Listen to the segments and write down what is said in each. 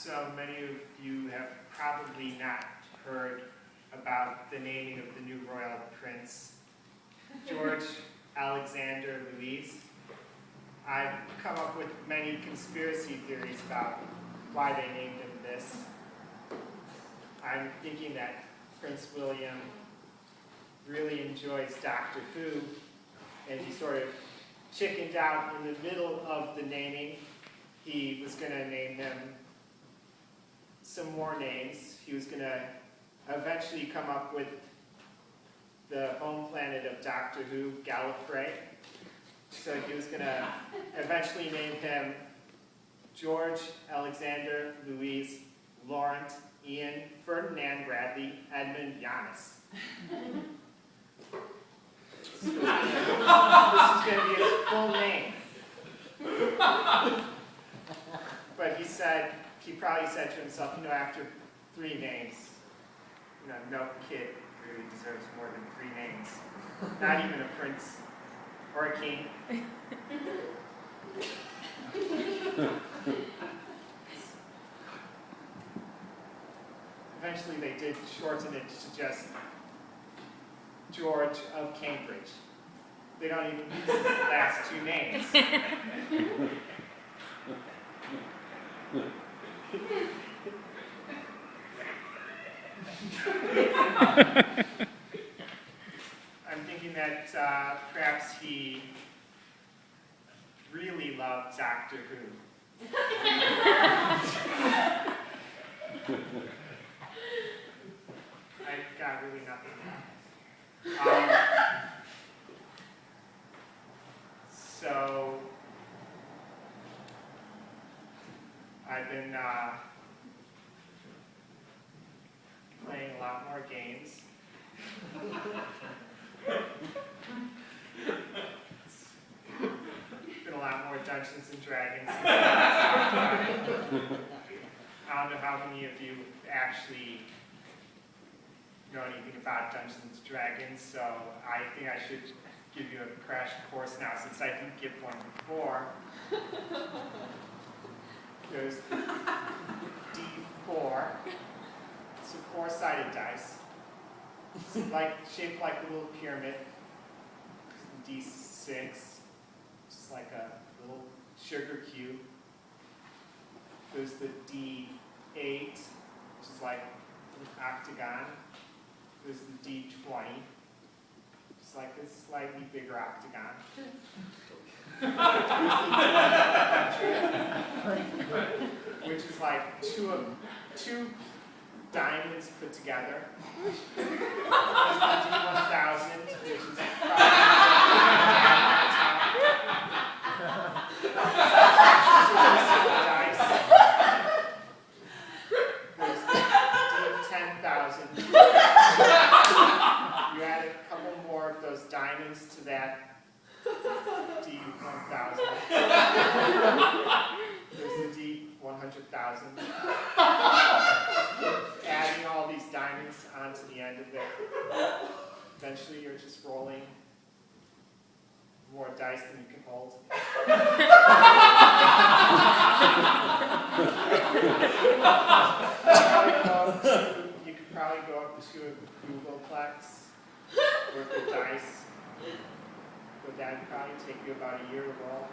So many of you have probably not heard about the naming of the new royal prince, George Alexander Louis. I've come up with many conspiracy theories about why they named him this. I'm thinking that Prince William really enjoys Doctor Who, and he sort of chickened out in the middle of the naming. He was going to name him some more names. He was going to eventually come up with the home planet of Doctor Who, Gallifrey. So he was going to eventually name him George Alexander Louis Laurent Ian Ferdinand Bradley Edmund Giannis. This is going to be his full name. But he probably said to himself, after 3 names, no kid really deserves more than 3 names. Not even a prince or a king. Eventually they did shorten it to just George of Cambridge. They don't even use the last 2 names. I'm thinking that perhaps he really loved Doctor Who. I've got really nothing. So I've been playing a lot more games. It's been a lot more Dungeons and Dragons. I don't know how many of you actually know anything about Dungeons and Dragons, so I think I should give you a crash course now since I didn't give one before. There's the D4. It's a 4-sided dice. It's shaped like a little pyramid. The D6, just like a little sugar cube. There's the D8, which is like an octagon. There's the D20, just like a slightly bigger octagon. Which is like two diamonds put together. There's the D1000, which is There's the D10,000. You add a couple more of those diamonds to that D1000. There's the D100,000. Adding all these diamonds onto the end of it. Eventually you're just rolling more dice than you can hold. You could probably go up to a Googleplex worth of dice. But that would probably take you about a year to roll.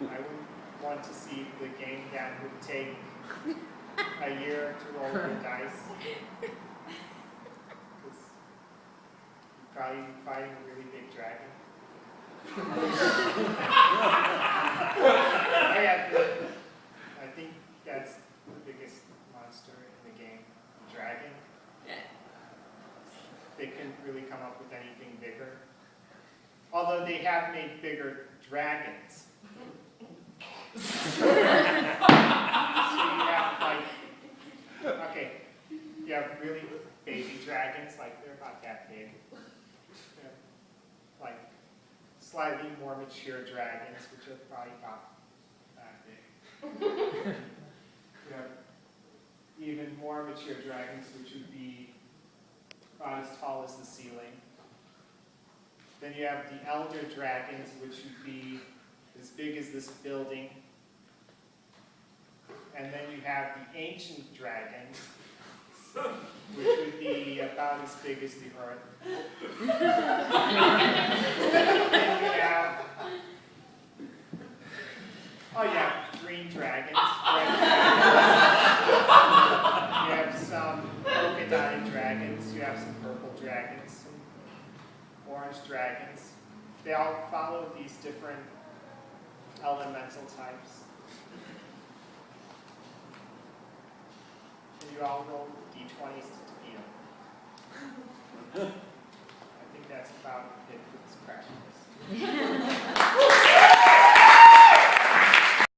I would want to see the game that would take a year to roll the dice. Because you'd probably be fighting a really big dragon. I think that's the biggest monster in the game, the dragon. They couldn't really come up with anything bigger. Although they have made bigger dragons. So you have really baby dragons, they're about that big. You have slightly more mature dragons, which are probably about that big. You have even more mature dragons, which would be about as tall as the ceiling. Then you have the elder dragons, which would be as big as this building. And then you have the ancient dragons, which would be about as big as the Earth. Then you have, oh yeah, green dragons, red dragons. You have some polka dotted dragons, you have some purple dragons, some orange dragons. They all follow these different elemental types. And you all roll d20s to defeat them. I think that's about it for this practice.